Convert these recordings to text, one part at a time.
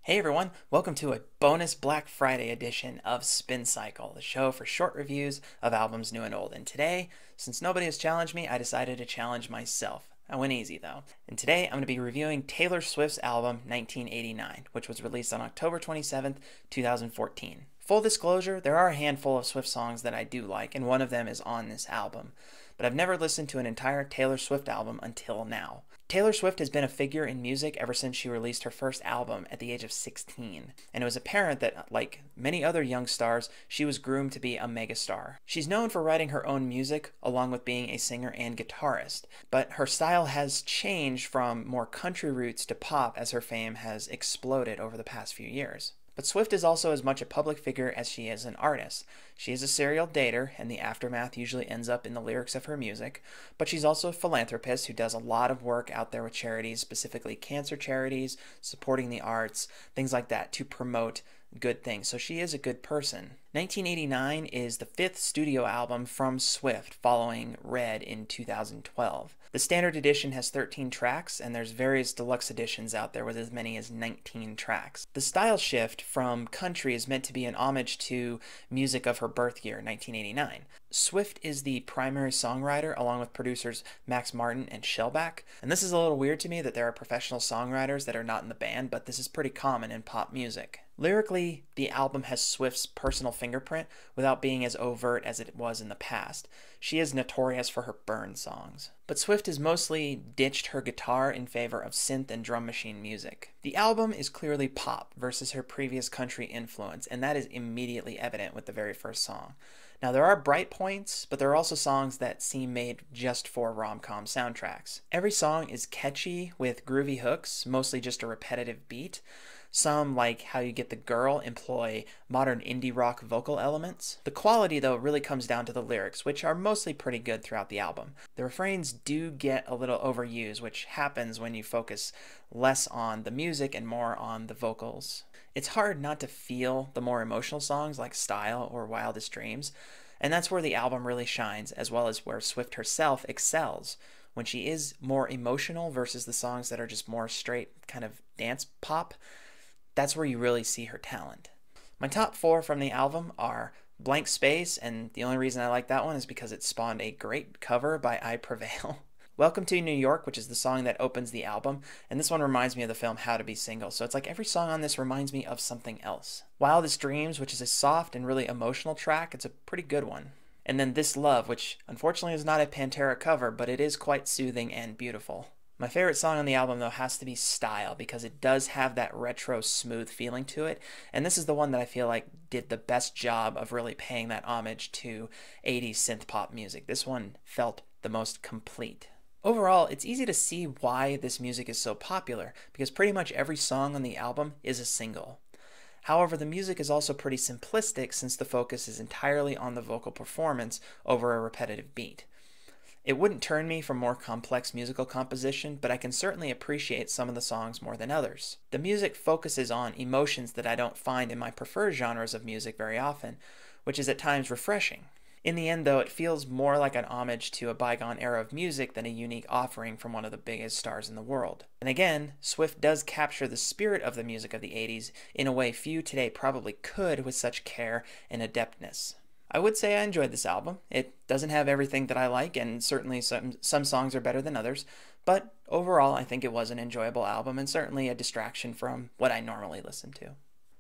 Hey everyone, welcome to a bonus Black Friday edition of Spin Cycle, the show for short reviews of albums new and old. And today, since nobody has challenged me, I decided to challenge myself. I went easy though. And today I'm going to be reviewing Taylor Swift's album 1989, which was released on October 27th, 2014. Full disclosure, there are a handful of Swift songs that I do like, and one of them is on this album. But I've never listened to an entire Taylor Swift album until now. Taylor Swift has been a figure in music ever since she released her first album at the age of 16, and it was apparent that, like many other young stars, she was groomed to be a megastar. She's known for writing her own music, along with being a singer and guitarist, but her style has changed from more country roots to pop as her fame has exploded over the past few years. But Swift is also as much a public figure as she is an artist. She is a serial dater, and the aftermath usually ends up in the lyrics of her music, but she's also a philanthropist who does a lot of work out there with charities, specifically cancer charities, supporting the arts, things like that, to promote good things. So she is a good person. 1989 is the fifth studio album from Swift, following Red in 2012. The standard edition has 13 tracks, and there's various deluxe editions out there with as many as 19 tracks. The style shift from country is meant to be an homage to music of her birth year, 1989. Swift is the primary songwriter, along with producers Max Martin and Shellback. And this is a little weird to me that there are professional songwriters that are not in the band, but this is pretty common in pop music. Lyrically, the album has Swift's personal fingerprint without being as overt as it was in the past. She is notorious for her burn songs. But Swift has mostly ditched her guitar in favor of synth and drum machine music. The album is clearly pop versus her previous country influence, and that is immediately evident with the very first song. Now, there are bright points, but there are also songs that seem made just for rom-com soundtracks. Every song is catchy with groovy hooks, mostly just a repetitive beat. Some, like How You Get the Girl, employ modern indie rock vocal elements. The quality, though, really comes down to the lyrics, which are mostly pretty good throughout the album. The refrains do get a little overused, which happens when you focus less on the music and more on the vocals. It's hard not to feel the more emotional songs like Style or Wildest Dreams, and that's where the album really shines, as well as where Swift herself excels, when she is more emotional versus the songs that are just more straight kind of dance pop. That's where you really see her talent. My top four from the album are Blank Space, and the only reason I like that one is because it spawned a great cover by I Prevail. Welcome to New York, which is the song that opens the album, and this one reminds me of the film How to Be Single, so it's like every song on this reminds me of something else. Wildest Dreams, which is a soft and really emotional track, it's a pretty good one. And then This Love, which unfortunately is not a Pantera cover, but it is quite soothing and beautiful. My favorite song on the album, though, has to be Style, because it does have that retro smooth feeling to it, and this is the one that I feel like did the best job of really paying that homage to 80s synth pop music. This one felt the most complete. Overall, it's easy to see why this music is so popular, because pretty much every song on the album is a single. However, the music is also pretty simplistic since the focus is entirely on the vocal performance over a repetitive beat. It wouldn't turn me from more complex musical composition, but I can certainly appreciate some of the songs more than others. The music focuses on emotions that I don't find in my preferred genres of music very often, which is at times refreshing. In the end, though, it feels more like an homage to a bygone era of music than a unique offering from one of the biggest stars in the world. And again, Swift does capture the spirit of the music of the 80s in a way few today probably could with such care and adeptness. I would say I enjoyed this album. It doesn't have everything that I like, and certainly some songs are better than others, but overall I think it was an enjoyable album and certainly a distraction from what I normally listen to.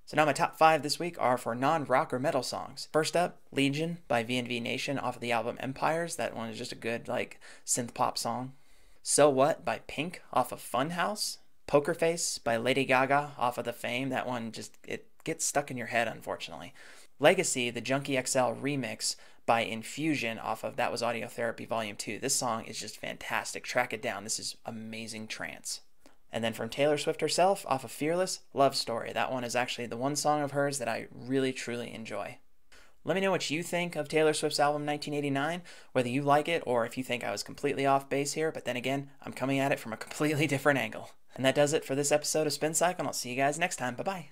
So now my top 5 this week are for non-rock or metal songs. First up, Legion by V&V Nation off of the album Empires. That one is just a good, like, synth pop song. So What by Pink off of Funhouse. Poker Face by Lady Gaga off of The Fame. That one just, it gets stuck in your head, unfortunately. Legacy, the Junkie XL remix by Infusion off of That Was Audio Therapy Volume 2. This song is just fantastic. Track it down. This is amazing trance. And then from Taylor Swift herself, off of Fearless, Love Story. That one is actually the one song of hers that I really, truly enjoy. Let me know what you think of Taylor Swift's album 1989, whether you like it or if you think I was completely off base here, but then again, I'm coming at it from a completely different angle. And that does it for this episode of Spin Cycle, and I'll see you guys next time. Bye-bye.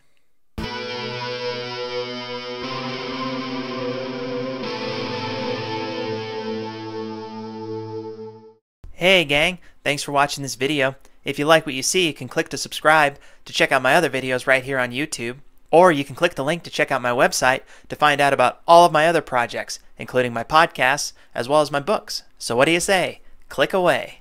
Hey gang, thanks for watching this video. If you like what you see, you can click to subscribe to check out my other videos right here on YouTube, or you can click the link to check out my website to find out about all of my other projects, including my podcasts, as well as my books. So what do you say? Click away.